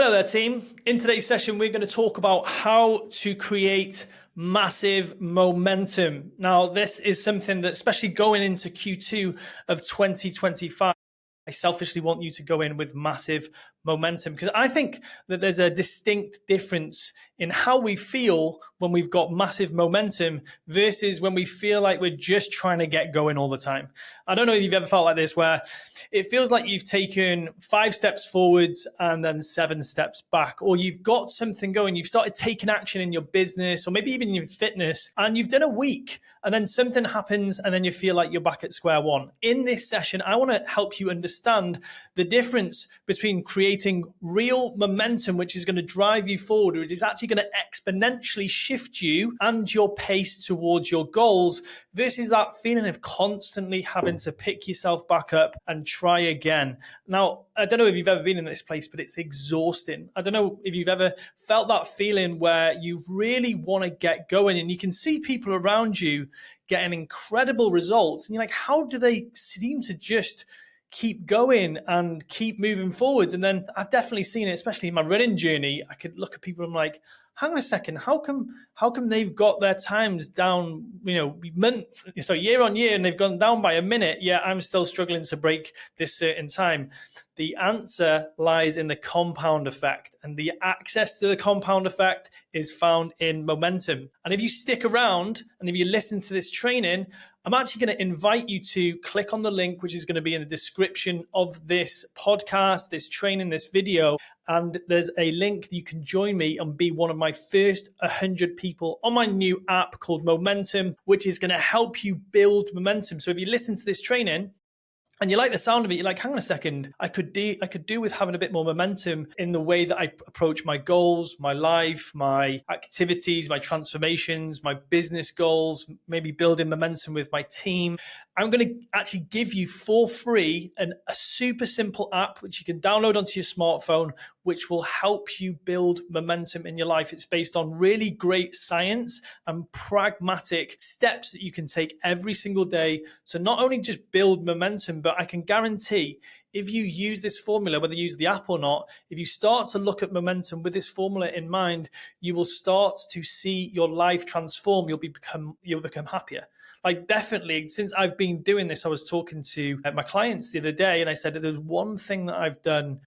Hello there, team. In today's session, we're going to talk about how to create massive momentum. Now, this is something that, especially going into Q2 of 2025, I selfishly want you to go in with massive momentum, because I think that there's a distinct difference in how we feel when we've got massive momentum versus when we feel like we're just trying to get going all the time. I don't know if you've ever felt like this, where it feels like you've taken 5 steps forwards and then 7 steps back, or you've got something going, you've started taking action in your business or maybe even in your fitness, and you've done a week and then something happens and then you feel like you're back at square one. In this session, I want to help you understand the difference between creating real momentum, which is going to drive you forward, which is actually going to exponentially shift you and your pace towards your goals, versus that feeling of constantly having to pick yourself back up and try again. Now, I don't know if you've ever been in this place, but it's exhausting. I don't know if you've ever felt that feeling where you really want to get going and you can see people around you getting incredible results. And you're like, how do they seem to just keep going and keep moving forwards? And then I've definitely seen it, especially in my running journey. I could look at people and I'm like, hang on a second, how come they've got their times down, year on year, and they've gone down by a minute, yet I'm still struggling to break this certain time? The answer lies in the compound effect, and the access to the compound effect is found in momentum. And if you stick around and if you listen to this training, I'm actually going to invite you to click on the link, which is going to be in the description of this podcast, this training, this video. And there's a link that you can join me and be one of my first 100 people on my new app called Momentum, which is going to help you build momentum. So if you listen to this training and you like the sound of it, you're like, hang on a second, I could do with having a bit more momentum in the way that I approach my goals, my life, my activities, my transformations, my business goals, maybe building momentum with my team. I'm going to actually give you for free a super simple app which you can download onto your smartphone, which will help you build momentum in your life. It's based on really great science and pragmatic steps that you can take every single day to not only just build momentum, but I can guarantee if you use this formula, whether you use the app or not, if you start to look at momentum with this formula in mind, you will start to see your life transform. You'll become happier. Like, definitely, since I've been doing this, I was talking to my clients the other day, and I said that there's one thing that I've done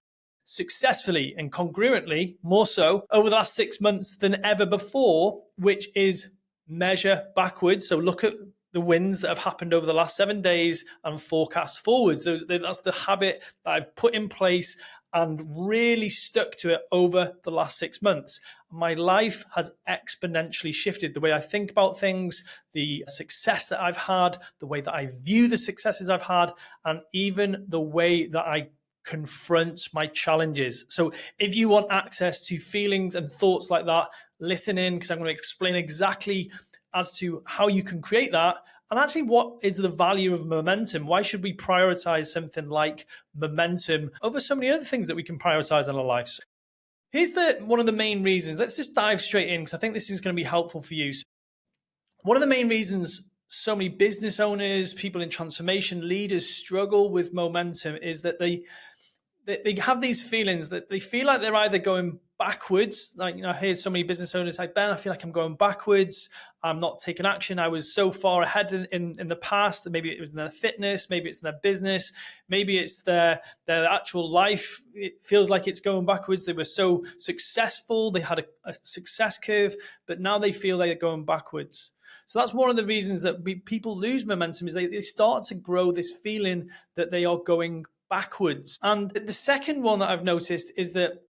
successfully and congruently, more so over the last 6 months than ever before, which is measure backwards. So look at the wins that have happened over the last 7 days and forecast forwards. That's the habit that I've put in place and really stuck to it over the last 6 months. My life has exponentially shifted. The way I think about things, the success that I've had, the way that I view the successes I've had, and even the way that I confront my challenges. So if you want access to feelings and thoughts like that, listen in, because I'm going to explain exactly as to how you can create that, and actually what is the value of momentum. Why should we prioritize something like momentum over so many other things that we can prioritize in our lives? Here's one of the main reasons. Let's just dive straight in, because I think this is going to be helpful for you. One of the main reasons so many business owners, people in transformation, leaders struggle with momentum is that they have these feelings that they feel like they're either going backwards. Like, I hear so many business owners like, Ben, I feel like I'm going backwards. I'm not taking action. I was so far ahead in the past that maybe it was in their fitness, maybe it's in their business, maybe it's their actual life. It feels like it's going backwards. They were so successful. They had a success curve, but now they feel they're going backwards. So that's one of the reasons that people lose momentum, is they start to grow this feeling that they are going backwards. And the second one that I've noticed is that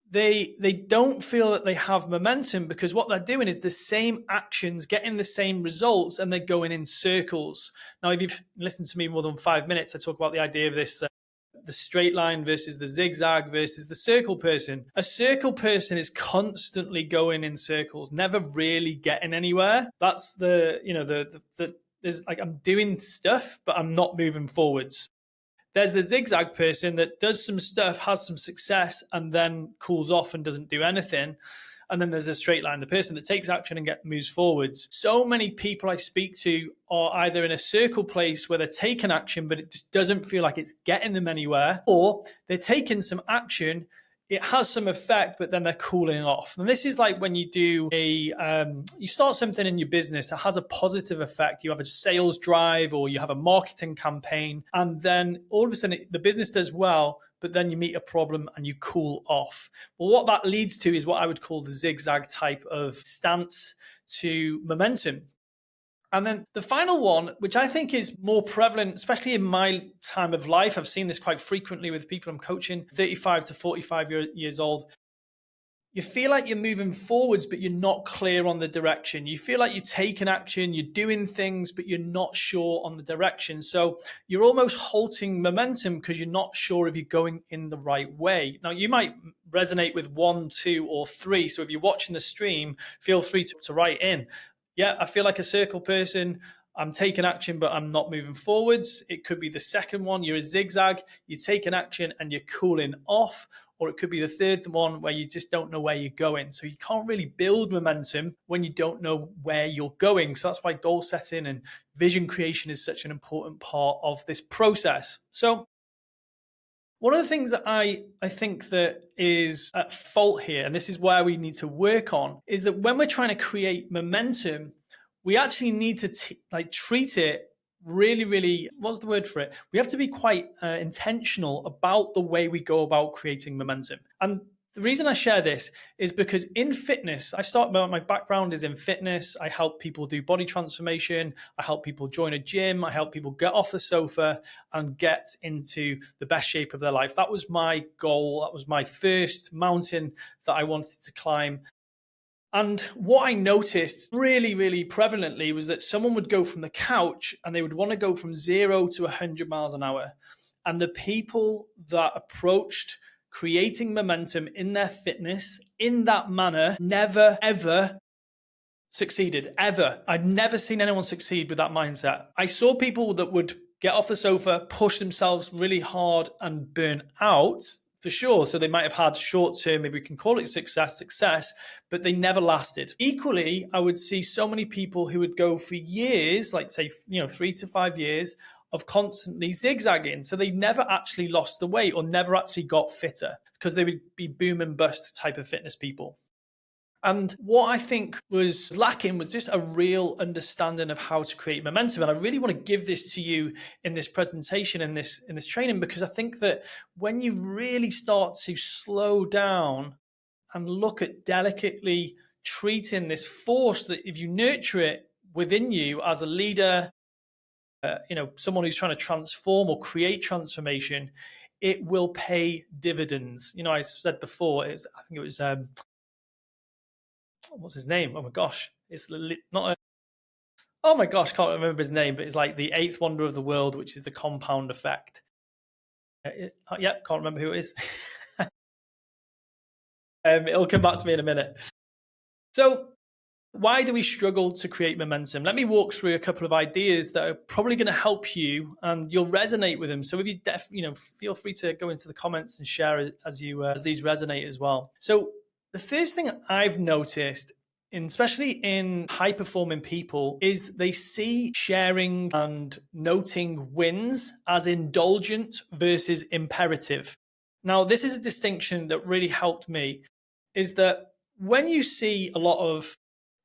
they don't feel that they have momentum, because what they're doing is the same actions, getting the same results, and they're going in circles. Now, if you've listened to me more than 5 minutes, I talk about the idea of this, the straight line versus the zigzag versus the circle person. A circle person is constantly going in circles, never really getting anywhere. That's there's like, I'm doing stuff, but I'm not moving forwards. There's the zigzag person that does some stuff, has some success, and then cools off and doesn't do anything. And then there's a straight line, the person that takes action and moves forwards. So many people I speak to are either in a circle place where they're taking action, but it just doesn't feel like it's getting them anywhere, or they're taking some action, it has some effect, but then they're cooling off. And this is like when you do you start something in your business that has a positive effect. You have a sales drive or you have a marketing campaign, and then all of a sudden the business does well, but then you meet a problem and you cool off. Well, what that leads to is what I would call the zigzag type of stance to momentum. And then the final one, which I think is more prevalent, especially in my time of life, I've seen this quite frequently with people I'm coaching, 35 to 45 years old. You feel like you're moving forwards, but you're not clear on the direction. You feel like you're taking action, you're doing things, but you're not sure on the direction. So you're almost halting momentum because you're not sure if you're going in the right way. Now, you might resonate with 1, 2, or 3. So if you're watching the stream, feel free to write in. Yeah, I feel like a circle person. I'm taking action, but I'm not moving forwards. It could be the second one. You're a zigzag. You're taking action and you're cooling off. Or it could be the third one where you just don't know where you're going. So you can't really build momentum when you don't know where you're going. So that's why goal setting and vision creation is such an important part of this process. So one of the things that I think that is at fault here, and this is where we need to work on, is that when we're trying to create momentum, we actually need to treat it really, really, what's the word for it? We have to be quite intentional about the way we go about creating momentum. And the reason I share this is because in fitness, my background is in fitness. I help people do body transformation. I help people join a gym. I help people get off the sofa and get into the best shape of their life. That was my goal. That was my first mountain that I wanted to climb. And what I noticed really, really prevalently was that someone would go from the couch and they would want to go from 0 to 100 miles an hour. And the people that approached creating momentum in their fitness in that manner never, ever succeeded, ever. I'd never seen anyone succeed with that mindset. I saw people that would get off the sofa, push themselves really hard and burn out, for sure. So they might have had short term, maybe we can call it success, but they never lasted. Equally, I would see so many people who would go for years, like say, 3 to 5 years of constantly zigzagging. So they never actually lost the weight or never actually got fitter because they would be boom and bust type of fitness people. And what I think was lacking was just a real understanding of how to create momentum. And I really want to give this to you in this presentation, in this training, because I think that when you really start to slow down and look at delicately treating this force, that if you nurture it within you as a leader, someone who's trying to transform or create transformation, it will pay dividends. I said before, I think it was what's his name? Oh my gosh, it's not. Oh my gosh, can't remember his name, but it's like the 8th wonder of the world, which is the compound effect. Can't remember who it is. It'll come back to me in a minute. So, why do we struggle to create momentum? Let me walk through a couple of ideas that are probably going to help you, and you'll resonate with them. So, if you feel free to go into the comments and share as these resonate as well. So, the first thing I've noticed, especially in high-performing people, is they see sharing and noting wins as indulgent versus imperative. Now, this is a distinction that really helped me, is that when you see a lot of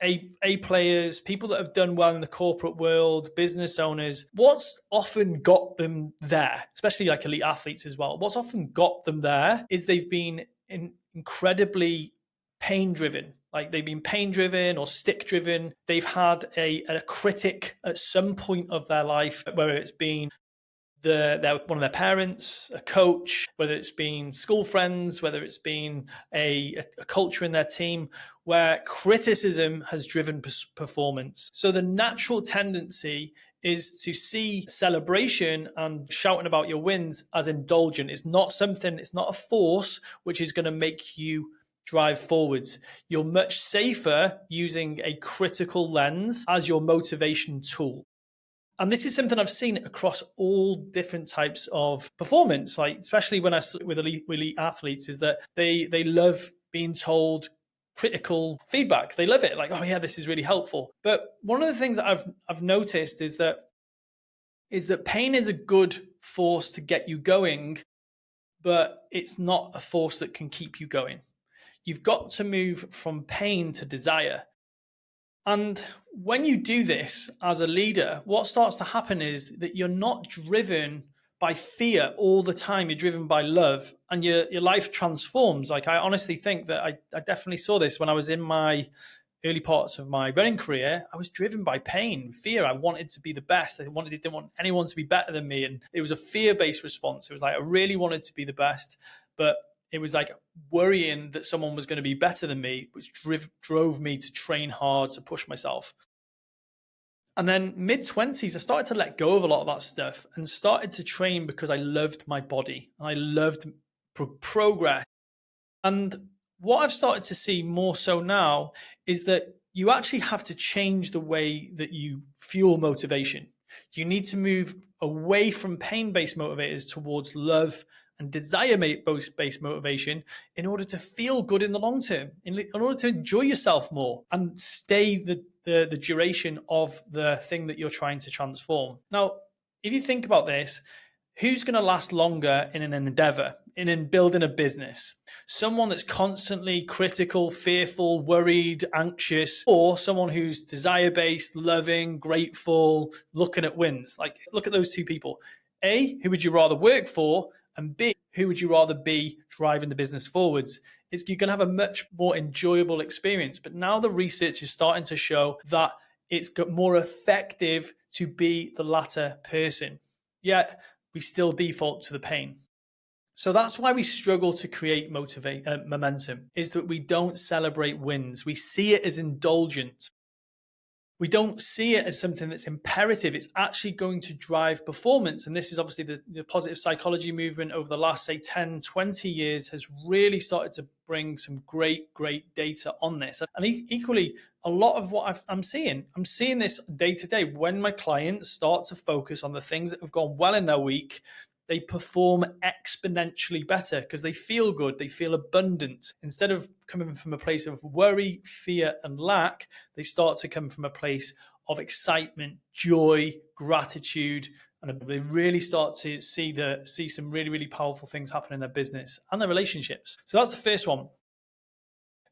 A players, people that have done well in the corporate world, business owners, what's often got them there, especially like elite athletes as well, what's often got them there is they've been incredibly pain driven. Like they've been pain driven or stick driven. They've had a critic at some point of their life, whether it's been one of their parents, a coach, whether it's been school friends, whether it's been a culture in their team where criticism has driven performance. So the natural tendency is to see celebration and shouting about your wins as indulgent. It's not a force which is going to make you drive forwards. You're much safer using a critical lens as your motivation tool. And this is something I've seen across all different types of performance, like especially when with elite athletes, is that they love being told critical feedback. They love it, like, oh yeah, this is really helpful. But one of the things that I've noticed is that pain is a good force to get you going, but it's not a force that can keep you going. You've got to move from pain to desire. And when you do this as a leader, what starts to happen is that you're not driven by fear all the time. You're driven by love, and your life transforms. Like, I honestly think that I definitely saw this when I was in my early parts of my running career. I was driven by pain, fear. I wanted to be the best. Didn't want anyone to be better than me. And it was a fear-based response. It was like, I really wanted to be the best, but it was like worrying that someone was going to be better than me, which drove me to train hard, to push myself. And then mid-20s, I started to let go of a lot of that stuff and started to train because I loved my body. I loved progress. And what I've started to see more so now is that you actually have to change the way that you fuel motivation. You need to move away from pain-based motivators towards love and desire-based motivation in order to feel good in the long term, in order to enjoy yourself more and stay the duration of the thing that you're trying to transform. Now, if you think about this, who's going to last longer in an endeavor, in building a business? Someone that's constantly critical, fearful, worried, anxious, or someone who's desire-based, loving, grateful, looking at wins? Like, look at those two people. A, who would you rather work for? And B, who would you rather be driving the business forwards? You're going to have a much more enjoyable experience. But now the research is starting to show that it's got more effective to be the latter person. Yet we still default to the pain. So that's why we struggle to create momentum, is that we don't celebrate wins. We see it as indulgent. We don't see it as something that's imperative. It's actually going to drive performance. And this is obviously the positive psychology movement over the last, say, 10, 20 years has really started to bring some great data on this. And equally, a lot of what I'm seeing this day to day. When my clients start to focus on the things that have gone well in their week, they perform exponentially better because they feel good, they feel abundant. Instead of coming from a place of worry, fear, and lack, they start to come from a place of excitement, joy, gratitude, and they really start to see some really powerful things happen in their business and their relationships. So that's the first one.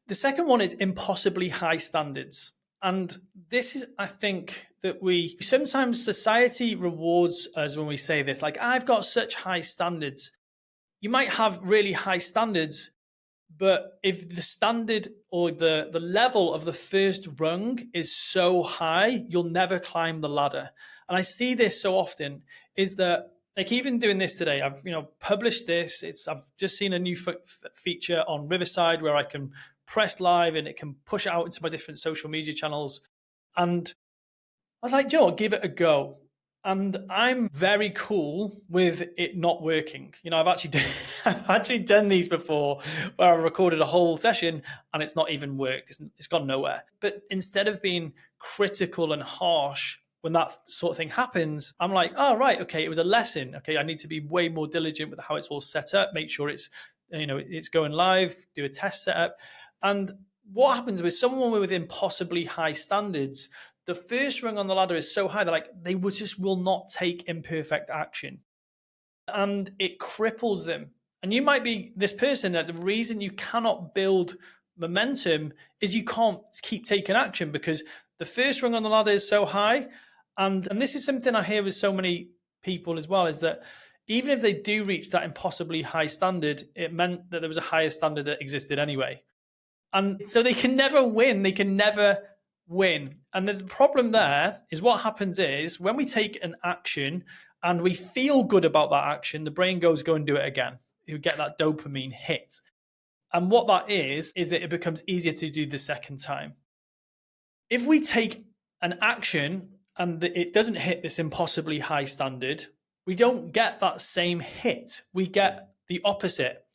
The second one is impossibly high standards. And this is, I think, that sometimes society rewards us when we say this, like, I've got such high standards. You might have really high standards, but if the standard or the level of the first rung is so high, you'll never climb the ladder. And I see this so often, is that, like, even doing this today, I've published this. I've just seen a new feature on Riverside where I can press live and it can push it out into my different social media channels. And I was like, Joe, give it a go. And I'm very cool with it not working. I've actually done these before where I've recorded a whole session and it's not even worked. It's gone nowhere. But instead of being critical and harsh when that sort of thing happens, I'm like, oh, right, okay, it was a lesson. Okay, I need to be way more diligent with how it's all set up, make sure it's going live, do a test setup. And what happens with someone with impossibly high standards, the first rung on the ladder is so high that they just will not take imperfect action. And it cripples them. And you might be this person that the reason you cannot build momentum is you can't keep taking action because the first rung on the ladder is so high. And this is something I hear with so many people as well, is that even if they do reach that impossibly high standard, it meant that there was a higher standard that existed anyway. And so they can never win. And the problem there is what happens is when we take an action and we feel good about that action, the brain goes, go and do it again. You get that dopamine hit. And what that is that it becomes easier to do the second time. If we take an action and it doesn't hit this impossibly high standard, we don't get that same hit. We get the opposite.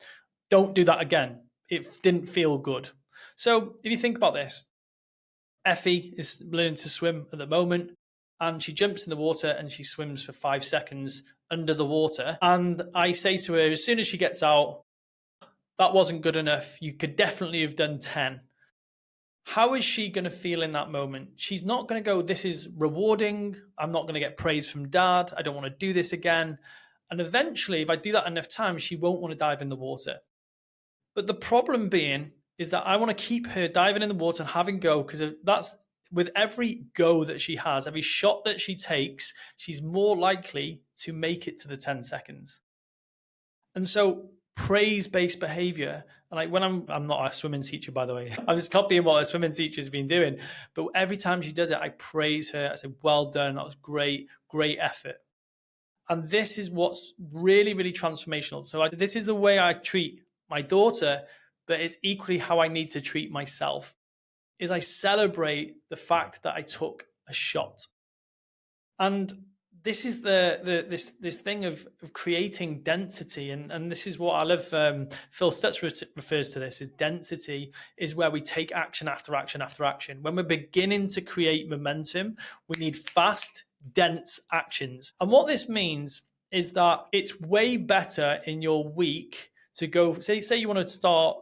Don't do that again. It didn't feel good. So if you think about this, Effie is learning to swim at the moment and she jumps in the water and she swims for 5 seconds under the water. And I say to her, as soon as she gets out, that wasn't good enough. You could definitely have done 10. How is she going to feel in that moment? She's not going to go, this is rewarding. I'm not going to get praise from dad. I don't want to do this again. And eventually, if I do that enough times, she won't want to dive in the water. But the problem being is that I want to keep her diving in the water and having go, because that's with every go that she has, every shot that she takes, she's more likely to make it to the 10 seconds. And so praise-based behavior, and like when I'm not a swimming teacher, by the way, I'm just copying what a swimming teacher's been doing. But every time she does it, I praise her. I say, well done, that was great, great effort. And this is what's really, really transformational. So this is the way I treat my daughter, but it's equally how I need to treat myself, is I celebrate the fact that I took a shot. And this is this thing of creating density, and this is what I love. Phil Stutz refers to this as density, is where we take action after action after action. When we're beginning to create momentum, we need fast, dense actions. And what this means is that it's way better in your week to go, say you want to start,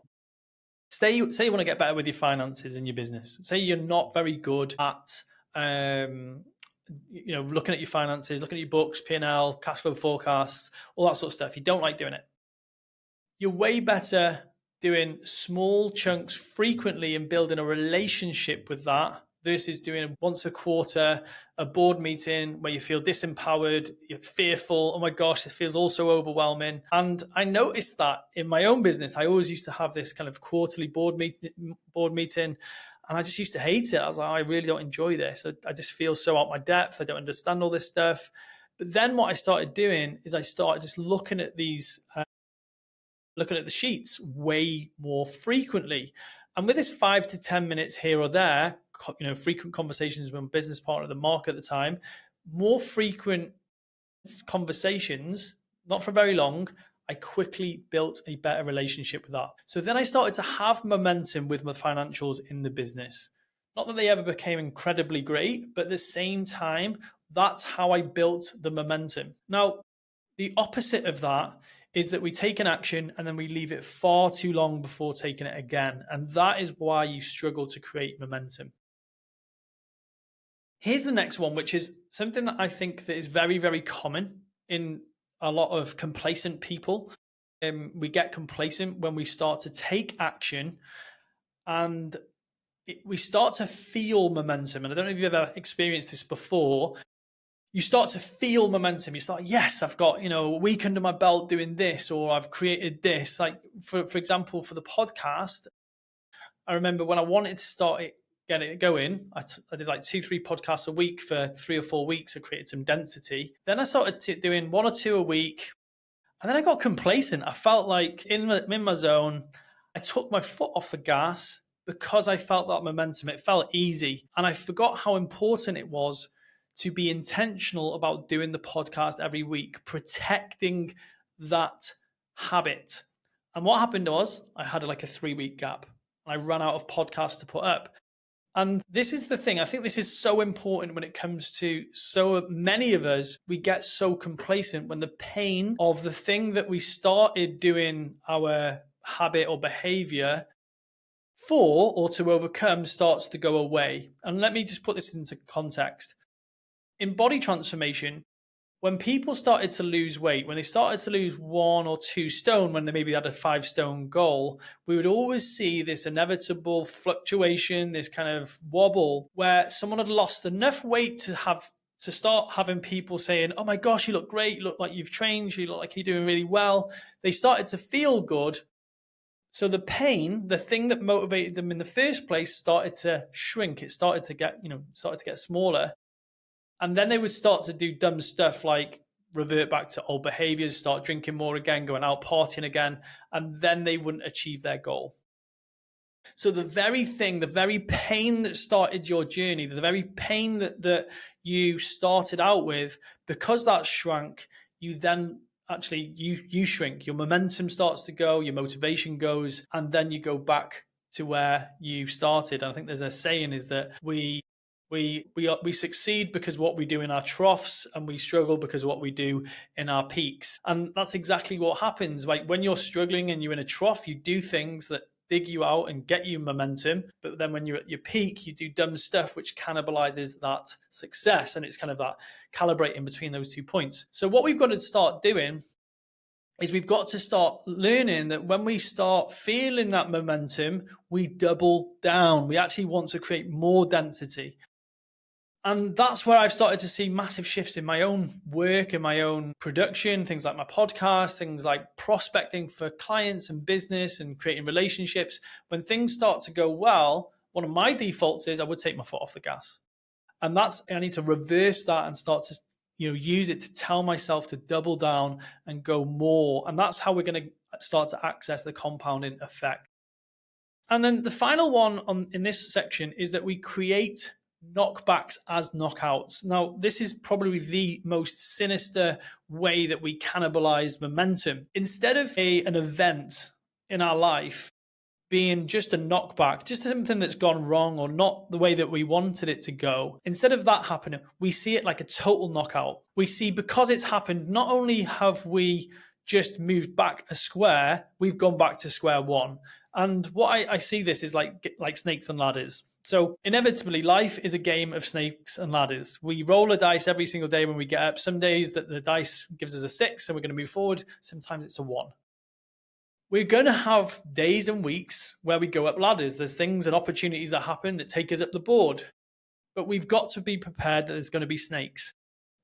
say you want to get better with your finances in your business. Say you're not very good at looking at your finances, looking at your books, P&L, cash flow forecasts, all that sort of stuff. You don't like doing it. You're way better doing small chunks frequently and building a relationship with that versus doing once a quarter a board meeting where you feel disempowered, you're fearful, oh my gosh, this feels all so overwhelming. And I noticed that in my own business, I always used to have this kind of quarterly board meeting, and I just used to hate it. I was like, I really don't enjoy this. I just feel so out my depth. I don't understand all this stuff. But then what I started doing is I started just looking at these looking at the sheets way more frequently. And with this 5 to 10 minutes here or there, frequent conversations with my business partner at the market at the time, more frequent conversations, not for very long, I quickly built a better relationship with that. So then I started to have momentum with my financials in the business. Not that they ever became incredibly great, but at the same time, that's how I built the momentum. Now, the opposite of that is that we take an action and then we leave it far too long before taking it again. And that is why you struggle to create momentum. Here's the next one, which is something that I think that is very, very common in a lot of complacent people. We get complacent when we start to take action and we start to feel momentum. And I don't know if you've ever experienced this before. You start to feel momentum. You start, yes, I've got, a week under my belt doing this, or I've created this. Like for example, for the podcast, I remember when I wanted to start it, get it going, I did like 2-3 podcasts a week for 3 or 4 weeks. I created some density. Then I started doing 1 or 2 a week. And then I got complacent. I felt like in my zone. I took my foot off the gas because I felt that momentum. It felt easy. And I forgot how important it was to be intentional about doing the podcast every week, protecting that habit. And what happened was I had like a 3-week gap. I ran out of podcasts to put up. And this is the thing. I think this is so important when it comes to so many of us, we get so complacent when the pain of the thing that we started doing our habit or behavior for or to overcome starts to go away. And let me just put this into context. In body transformation, when people started to lose weight, when they started to lose 1 or 2 stone, when they maybe had a 5-stone goal, we would always see this inevitable fluctuation, this kind of wobble where someone had lost enough weight to start having people saying, oh my gosh, you look great. You look like you've trained. You look like you're doing really well. They started to feel good. So the pain, the thing that motivated them in the first place, started to shrink. It started to get smaller. And then they would start to do dumb stuff like revert back to old behaviors, start drinking more again, going out partying again, and then they wouldn't achieve their goal. So the very pain that started your journey, the very pain that you started out with, because that shrank, you then actually, you shrink. Your momentum starts to go, your motivation goes, and then you go back to where you started. And I think there's a saying is that we succeed because what we do in our troughs, and we struggle because what we do in our peaks. And that's exactly what happens. Like when you're struggling and you're in a trough, you do things that dig you out and get you momentum. But then when you're at your peak, you do dumb stuff which cannibalizes that success. And it's kind of that calibrating between those 2 points. So what we've got to start doing is we've got to start learning that when we start feeling that momentum, we double down. We actually want to create more density. And that's where I've started to see massive shifts in my own work, in my own production, things like my podcast, things like prospecting for clients and business and creating relationships. When things start to go well, one of my defaults is I would take my foot off the gas. And I need to reverse that and start to use it to tell myself to double down and go more. And that's how we're going to start to access the compounding effect. And then the final one in this section is that we create knockbacks as knockouts. Now, this is probably the most sinister way that we cannibalize momentum. Instead of an event in our life being just a knockback, just something that's gone wrong or not the way that we wanted it to go, instead of that happening, we see it like a total knockout. We see, because it's happened, not only have we just moved back a square, we've gone back to square one. And what I see this is like snakes and ladders. So inevitably, life is a game of snakes and ladders. We roll a dice every single day when we get up. Some days that the dice gives us a 6 and we're going to move forward. Sometimes it's a 1. We're going to have days and weeks where we go up ladders. There's things and opportunities that happen that take us up the board. But we've got to be prepared that there's going to be snakes.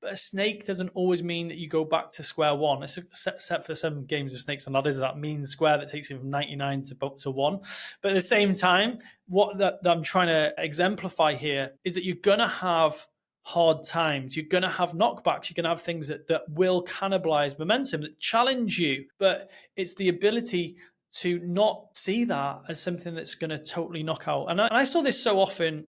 But a snake doesn't always mean that you go back to square one, except for some games of snakes and ladders, that mean square that takes you from 99 to 1. But at the same time, what that I'm trying to exemplify here is that you're going to have hard times. You're going to have knockbacks. You're going to have things that will cannibalize momentum, that challenge you. But it's the ability to not see that as something that's going to totally knock out. And I saw this so often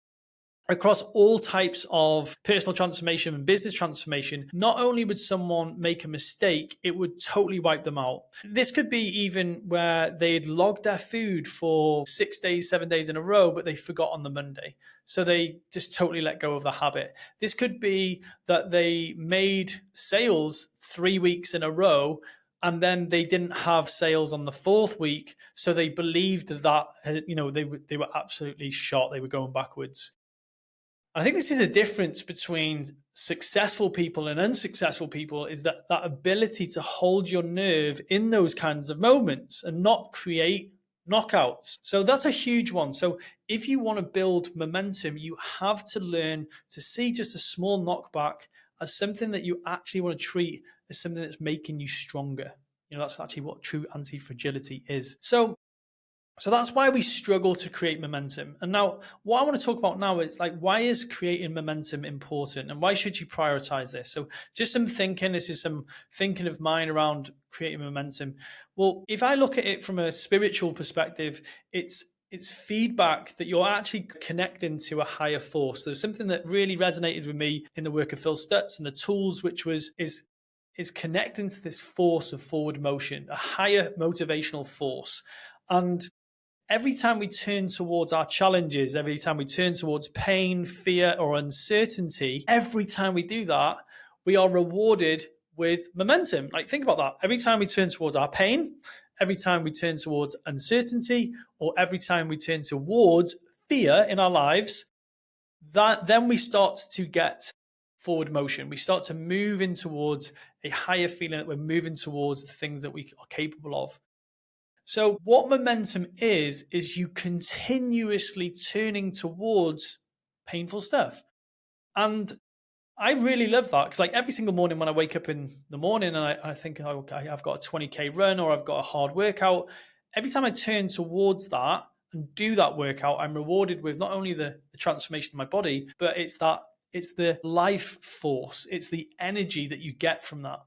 across all types of personal transformation and business transformation. Not only would someone make a mistake, it would totally wipe them out. This could be even where they'd logged their food for 6 days, 7 days in a row, but they forgot on the Monday. So they just totally let go of the habit. This could be that they made sales 3 weeks in a row, and then they didn't have sales on the 4th week. So they believed that, they were absolutely shot. They were going backwards. I think this is the difference between successful people and unsuccessful people, is that ability to hold your nerve in those kinds of moments and not create knockouts. So that's a huge one. So if you want to build momentum, you have to learn to see just a small knockback as something that you actually want to treat as something that's making you stronger. That's actually what true anti-fragility is. So that's why we struggle to create momentum. And now what I want to talk about now is why is creating momentum important and why should you prioritize this? So just some thinking, this is some thinking of mine around creating momentum. Well, if I look at it from a spiritual perspective, it's feedback that you're actually connecting to a higher force. There's something that really resonated with me in the work of Phil Stutz and the tools, which is connecting to this force of forward motion, a higher motivational force. And every time we turn towards our challenges, every time we turn towards pain, fear, or uncertainty, every time we do that, we are rewarded with momentum. Think about that. Every time we turn towards our pain, every time we turn towards uncertainty, or every time we turn towards fear in our lives, then we start to get forward motion. We start to move in towards a higher feeling that we're moving towards the things that we are capable of. So what momentum is you continuously turning towards painful stuff. And I really love that because every single morning when I wake up in the morning and I think, okay, I've got a 20K run or I've got a hard workout, every time I turn towards that and do that workout, I'm rewarded with not only the transformation of my body, but it's the life force. It's the energy that you get from that.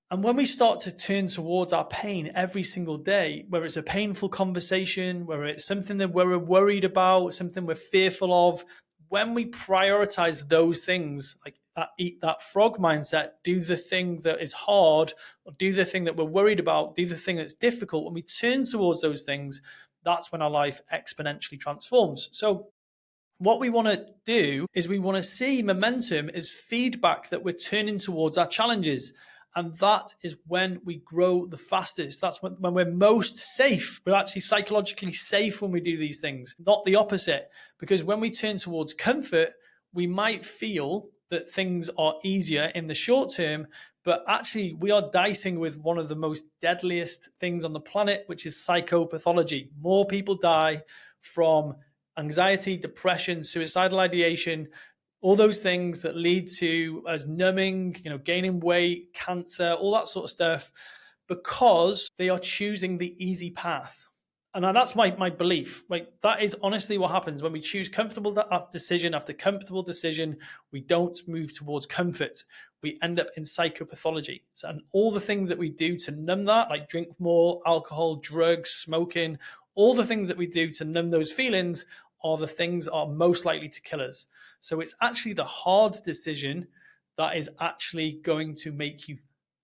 And when we start to turn towards our pain every single day, whether it's a painful conversation, whether it's something that we're worried about, something we're fearful of, when we prioritize those things, like that eat that frog mindset, do the thing that is hard, or do the thing that we're worried about, do the thing that's difficult, when we turn towards those things, that's when our life exponentially transforms. So what we want to do is we want to see momentum as feedback that we're turning towards our challenges. And that is when we grow the fastest. That's when we're most safe. We're actually psychologically safe when we do these things, not the opposite. Because when we turn towards comfort, we might feel that things are easier in the short term, but actually we are dicing with one of the most deadliest things on the planet, which is psychopathology. More people die from anxiety, depression, suicidal ideation, all those things that lead to us numbing, gaining weight, cancer, all that sort of stuff, because they are choosing the easy path. And that's my belief. Like, that is honestly what happens when we choose comfortable decision after comfortable decision. We don't move towards comfort. We end up in psychopathology. So, and all the things that we do to numb that, like drink more alcohol, drugs, smoking, all the things that we do to numb those feelings are the things that are most likely to kill us. So it's actually the hard decision that is actually going to make you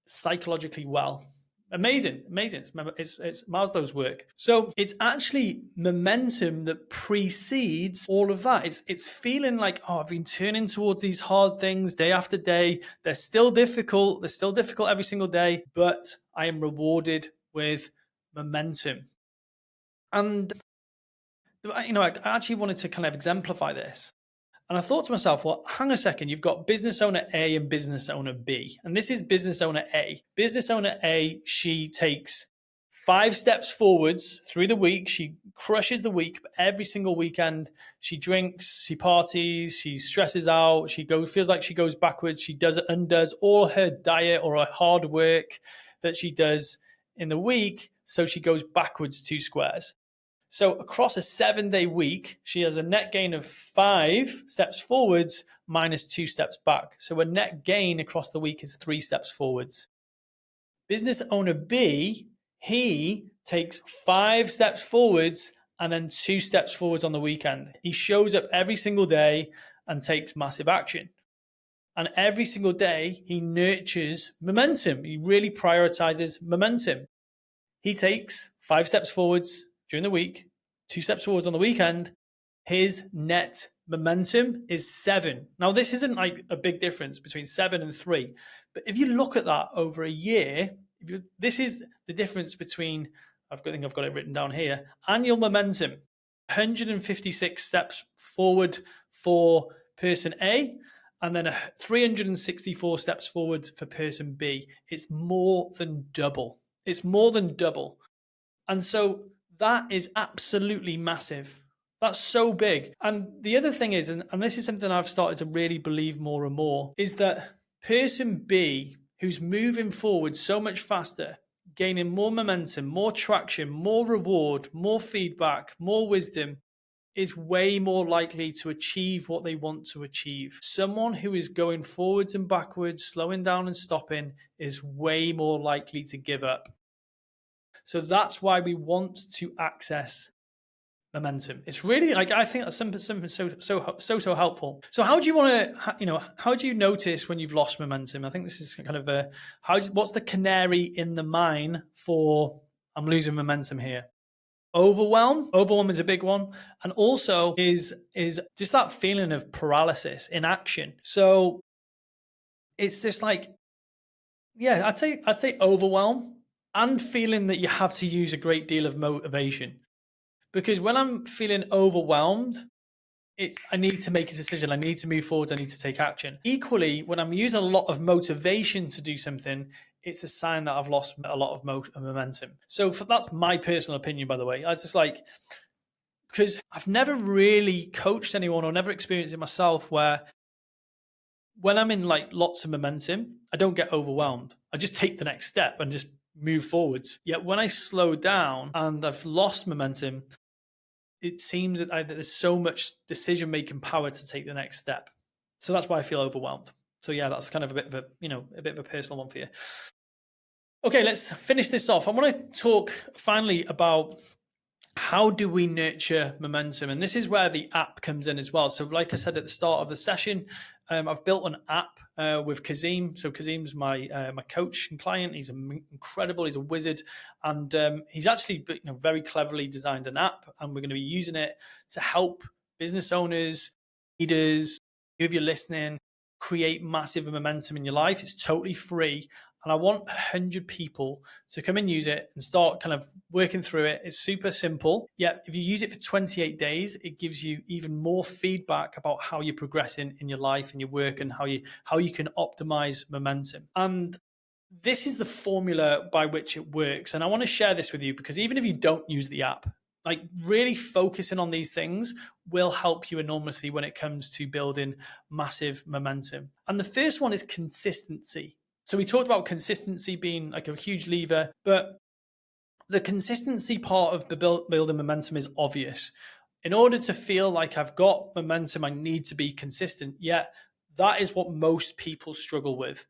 psychologically well. Amazing. It's Maslow's work. So it's actually momentum that precedes all of that. It's feeling like, I've been turning towards these hard things day after day. They're still difficult. They're still difficult every single day, but I am rewarded with momentum. And I actually wanted to kind of exemplify this. And I thought to myself, well, hang a second, you've got business owner A and business owner B. And this is business owner A. Business owner A, she takes 5 steps forwards through the week. She crushes the week, but every single weekend, she drinks, she parties, she stresses out, feels like she goes backwards. She undoes all her diet or her hard work that she does in the week. So she goes backwards 2 squares. So across a 7-day week, she has a net gain of 5 steps forwards minus 2 steps back. So a net gain across the week is 3 steps forwards. Business owner B, he takes 5 steps forwards and then 2 steps forwards on the weekend. He shows up every single day and takes massive action. And every single day, he nurtures momentum. He really prioritizes momentum. He takes 5 steps forwards during the week, 2 steps forwards on the weekend. His net momentum is 7. Now, this isn't like a big difference between 7 and 3, but if you look at that over a year, this is the difference between, I think I've got it written down here, annual momentum, 156 steps forward for person A, and then 364 steps forward for person B. It's more than double. It's more than double. And so that is absolutely massive. That's so big. And the other thing is, and this is something I've started to really believe more and more, is that person B, who's moving forward so much faster, gaining more momentum, more traction, more reward, more feedback, more wisdom, is way more likely to achieve what they want to achieve. Someone who is going forwards and backwards, slowing down and stopping, is way more likely to give up. So that's why we want to access momentum. It's really, like, I think that's something so helpful. So how do you want to, how do you notice when you've lost momentum? I think this is kind of what's the canary in the mine for I'm losing momentum here? Overwhelm is a big one, and also is just that feeling of paralysis, inaction. So it's just like, yeah, I'd say overwhelm, and feeling that you have to use a great deal of motivation. Because when I'm feeling overwhelmed, I need to make a decision. I need to move forward. I need to take action. Equally, when I'm using a lot of motivation to do something, it's a sign that I've lost a lot of momentum. So that's my personal opinion, by the way. I was just like, because I've never really coached anyone or never experienced it myself, where when I'm in like lots of momentum, I don't get overwhelmed. I just take the next step and just move forwards. Yet when I slow down and I've lost momentum, it seems that there's so much decision-making power to take the next step. So that's why I feel overwhelmed. So yeah, that's kind of a bit of a personal one for you. Okay, let's finish this off. I want to talk finally about how do we nurture momentum? And this is where the app comes in as well. So like I said at the start of the session, I've built an app with Kazim. So Kazim's my coach and client. He's incredible. He's a wizard. And he's actually very cleverly designed an app. And we're going to be using it to help business owners, leaders, if you're listening, create massive momentum in your life. It's totally free. and I want 100 people to come and use it and start kind of working through it. It's super simple. Yet, if you use it for 28 days, it gives you even more feedback about how you're progressing in your life and your work and how you can optimize momentum. And this is the formula by which it works. And I want to share this with you because even if you don't use the app, like really focusing on these things will help you enormously when it comes to building massive momentum. And the first one is consistency. So we talked about consistency being like a huge lever, but the consistency part of the building momentum is obvious. In order to feel like I've got momentum, I need to be consistent. Yet that is what most people struggle with.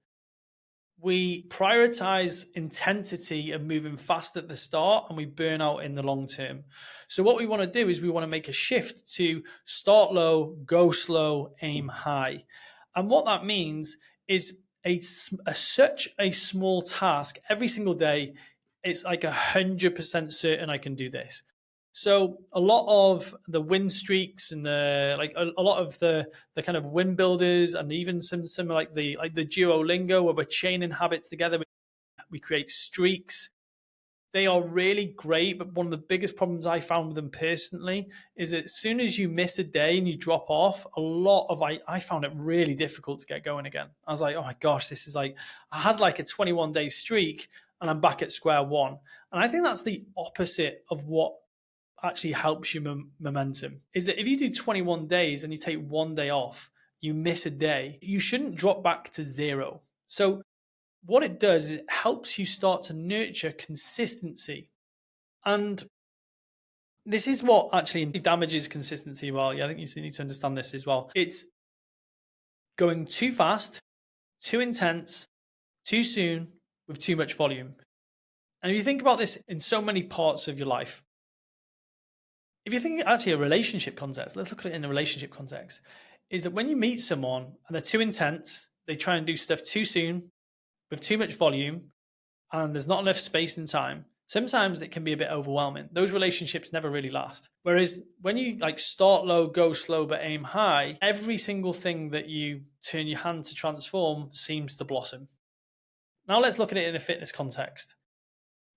We prioritize intensity and moving fast at the start, and we burn out in the long term. So what we want to do is we want to make a shift to start low, go slow, aim high. And what that means is such a small task every single day. It's like 100% certain I can do this. So a lot of the win streaks and a lot of the kind of win builders, and even some like the Duolingo, where we're chaining habits together, we create streaks. They are really great, but one of the biggest problems I found with them personally is that as soon as you miss a day and you drop off, I found it really difficult to get going again. I was like, oh my gosh, this is like, I had like a 21-day streak and I'm back at square one. And I think that's the opposite of what actually helps you momentum. Is that if you do 21 days and you take one day off, you miss a day, you shouldn't drop back to zero. So what it does is it helps you start to nurture consistency. And this is what actually damages consistency. Well, yeah, I think you need to understand this as well. It's going too fast, too intense, too soon, with too much volume. And if you think about this in so many parts of your life, if you think actually a relationship context, let's look at it in a relationship context, is that when you meet someone and they're too intense, they try and do stuff too soon with too much volume, and there's not enough space and time, sometimes it can be a bit overwhelming. Those relationships never really last. Whereas when you like start low, go slow, but aim high, every single thing that you turn your hand to transform seems to blossom. Now let's look at it in a fitness context.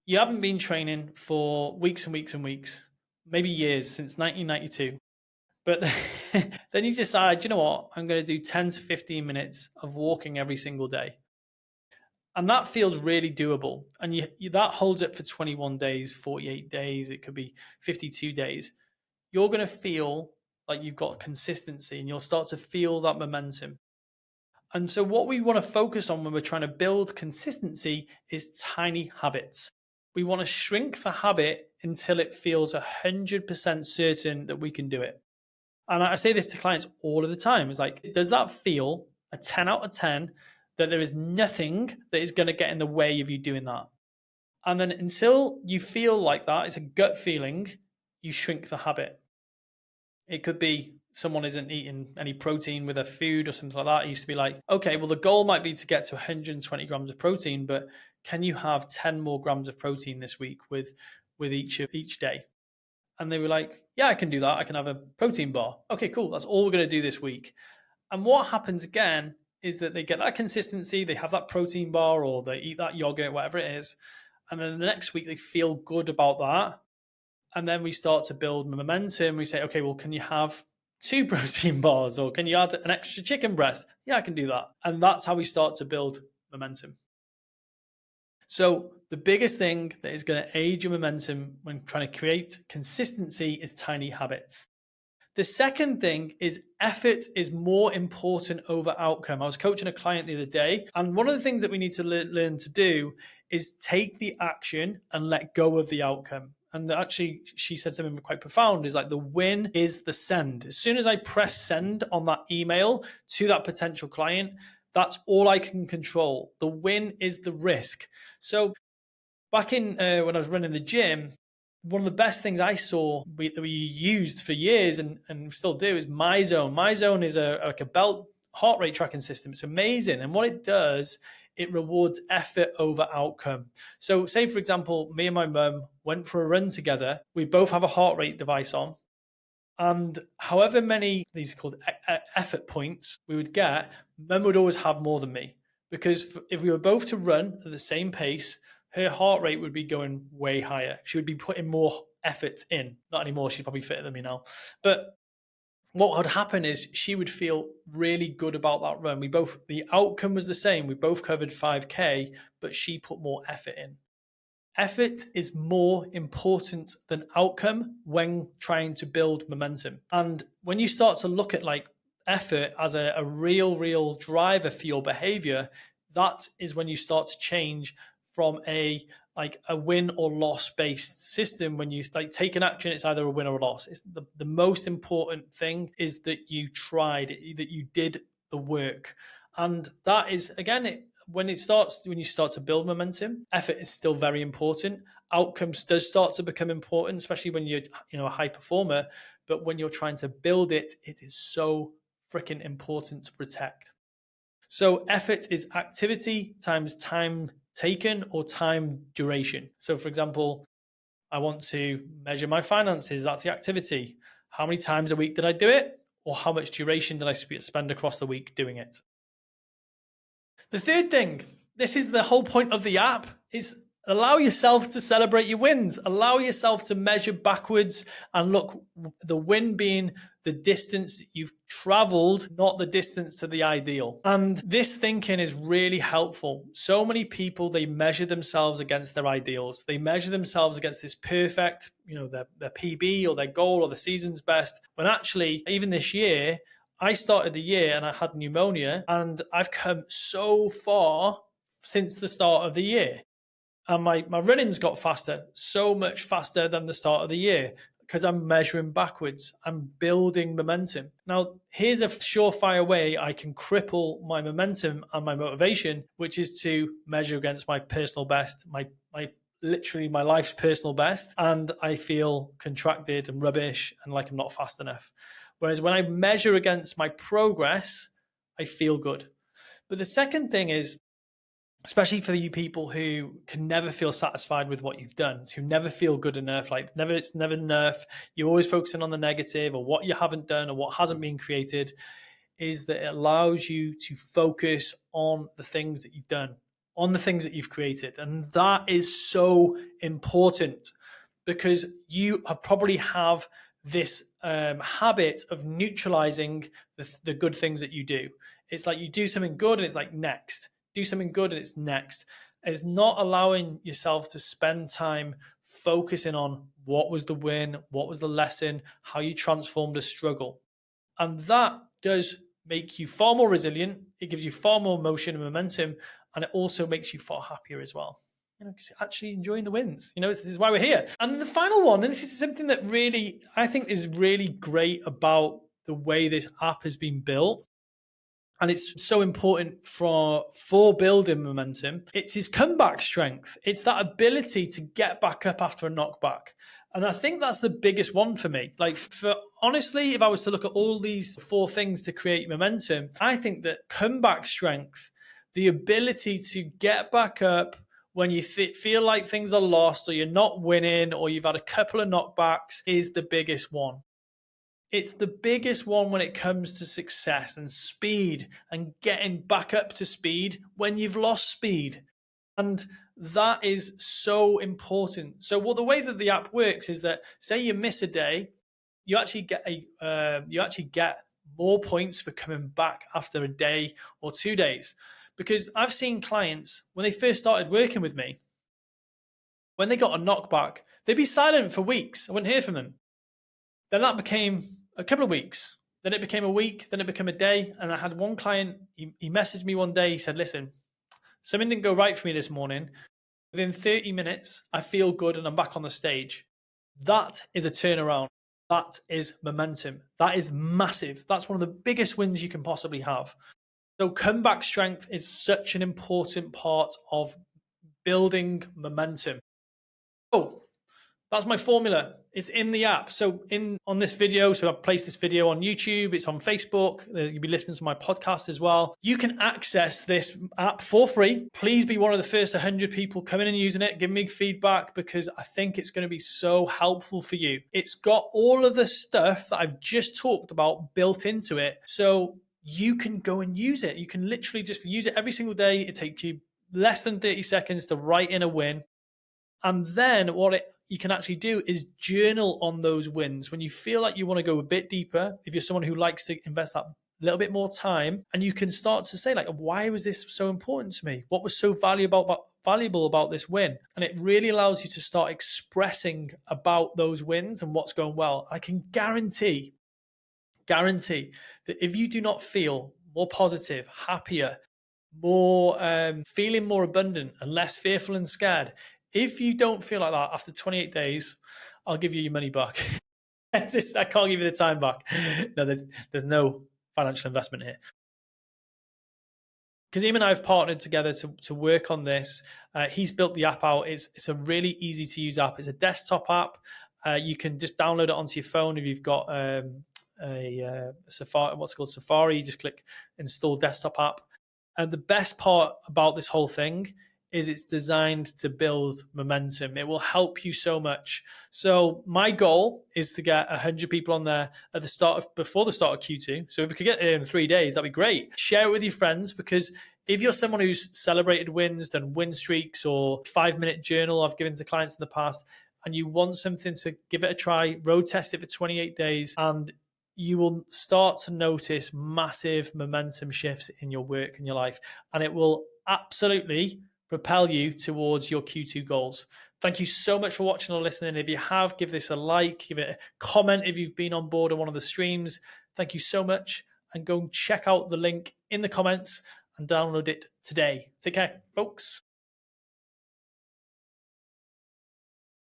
You haven't been training for weeks and weeks and weeks, maybe years, since 1992. But then you decide, you know what, I'm going to do 10 to 15 minutes of walking every single day. And that feels really doable. And that holds up for 21 days, 48 days, it could be 52 days. You're going to feel like you've got consistency and you'll start to feel that momentum. And so, what we want to focus on when we're trying to build consistency is tiny habits. We want to shrink the habit until it feels 100% certain that we can do it. And I say this to clients all of the time. It's like, does that feel a 10 out of 10 that there is nothing that is going to get in the way of you doing that? And then until you feel like that, it's a gut feeling, you shrink the habit. It could be someone isn't eating any protein with their food or something like that. It used to be like, okay, well, the goal might be to get to 120 grams of protein, but can you have 10 more grams of protein this week with each day? And they were like, yeah, I can do that. I can have a protein bar. Okay, cool. That's all we're going to do this week. And what happens again is that they get that consistency, they have that protein bar or they eat that yogurt, whatever it is. And then the next week they feel good about that. And then we start to build momentum. We say, okay, well, can you have 2 protein bars or can you add an extra chicken breast? Yeah, I can do that. And that's how we start to build momentum. So the biggest thing that is going to aid your momentum when trying to create consistency is tiny habits. The second thing is effort is more important over outcome. I was coaching a client the other day, and one of the things that we need to learn to do is take the action and let go of the outcome. And actually, she said something quite profound, is like the win is the send. As soon as I press send on that email to that potential client, that's all I can control. The win is the risk. So back in when I was running the gym, one of the best things I saw that we used for years and still do is MyZone. MyZone is like a belt heart rate tracking system. It's amazing. And what it does, it rewards effort over outcome. So say, for example, me and my mum went for a run together. We both have a heart rate device on. And however many, these are called effort points, we would get, mum would always have more than me. Because if we were both to run at the same pace, her heart rate would be going way higher. She would be putting more effort in. Not anymore, she's probably fitter than me now. But what would happen is she would feel really good about that run. The outcome was the same. We both covered 5K, but she put more effort in. Effort is more important than outcome when trying to build momentum. And when you start to look at like effort as a real driver for your behavior, that is when you start to change from a win or loss based system. When you like take an action, it's either a win or a loss. It's the most important thing is that you tried, that you did the work. And that is, again, when you start to build momentum, effort is still very important. Outcomes does start to become important, especially when you're a high performer. But when you're trying to build it, it is so freaking important to protect. So effort is activity times time taken or time duration. So for example, I want to measure my finances. That's the activity. How many times a week did I do it? Or how much duration did I spend across the week doing it? The third thing, this is the whole point of the app, is allow yourself to celebrate your wins. Allow yourself to measure backwards and look, the win being the distance you've traveled, not the distance to the ideal. And this thinking is really helpful. So many people, they measure themselves against their ideals. They measure themselves against this perfect, their PB or their goal or the season's best. When actually, even this year, I started the year and I had pneumonia, and I've come so far since the start of the year. And my running's got faster, so much faster than the start of the year, because I'm measuring backwards. I'm building momentum. Now, here's a surefire way I can cripple my momentum and my motivation, which is to measure against my personal best, literally my life's personal best, and I feel contracted and rubbish and like I'm not fast enough. Whereas when I measure against my progress, I feel good. But the second thing is, especially for you people who can never feel satisfied with what you've done, who never feel good enough, it's never enough, you're always focusing on the negative or what you haven't done or what hasn't been created, is that it allows you to focus on the things that you've done, on the things that you've created. And that is so important, because you probably have this habit of neutralizing the good things that you do. It's like you do something good and it's like next. Do something good and it's next. It's not allowing yourself to spend time focusing on what was the win, what was the lesson, how you transformed a struggle. And that does make you far more resilient. It gives you far more motion and momentum, and it also makes you far happier as well. Because you're actually enjoying the wins. This is why we're here. And the final one, and this is something that really, I think is really great about the way this app has been built, and it's so important for building momentum. It's his comeback strength. It's that ability to get back up after a knockback. And I think that's the biggest one for me. Honestly, if I was to look at all these 4 things to create momentum, I think that comeback strength, the ability to get back up when you feel like things are lost or you're not winning or you've had a couple of knockbacks, is the biggest one. It's the biggest one when it comes to success and speed and getting back up to speed when you've lost speed. And that is so important. So the way that the app works is that, say you miss a day, you actually get more points for coming back after a day or 2 days. Because I've seen clients, when they first started working with me, when they got a knockback, they'd be silent for weeks. I wouldn't hear from them. Then that became a couple of weeks. Then it became a week. Then it became a day. And I had one client, he messaged me one day. He said, listen, something didn't go right for me this morning. Within 30 minutes, I feel good and I'm back on the stage. That is a turnaround. That is momentum. That is massive. That's one of the biggest wins you can possibly have. So comeback strength is such an important part of building momentum. Oh, that's my formula. It's in the app. So on this video, so I've placed this video on YouTube. It's on Facebook. You'll be listening to my podcast as well. You can access this app for free. Please be one of the first 100 people coming and using it. Give me feedback, because I think it's going to be so helpful for you. It's got all of the stuff that I've just talked about built into it. So you can go and use it. You can literally just use it every single day. It takes you less than 30 seconds to write in a win. And then you can actually do is journal on those wins. When you feel like you want to go a bit deeper, if you're someone who likes to invest that little bit more time, and you can start to say, like, why was this so important to me? What was so valuable about this win? And it really allows you to start expressing about those wins and what's going well. I can guarantee that if you do not feel more positive, happier, more feeling more abundant and less fearful and scared, if you don't feel like that after 28 days, I'll give you your money back. I can't give you the time back. No, there's no financial investment here. Kazim and I have partnered together to work on this. He's built the app out. It's a really easy to use app. It's a desktop app. You can just download it onto your phone if you've got a Safari, what's called Safari. You just click install desktop app. And the best part about this whole thing is it's designed to build momentum. It will help you so much. So my goal is to get 100 people on there before the start of Q2. So if we could get it in 3 days, that'd be great. Share it with your friends, because if you're someone who's celebrated wins, done win streaks, or 5-minute journal I've given to clients in the past, and you want something to give it a try, road test it for 28 days, and you will start to notice massive momentum shifts in your work and your life. And it will absolutely propel you towards your Q2 goals. Thank you so much for watching or listening. If you have, give this a like, give it a comment if you've been on board on one of the streams. Thank you so much. And go and check out the link in the comments and download it today. Take care, folks.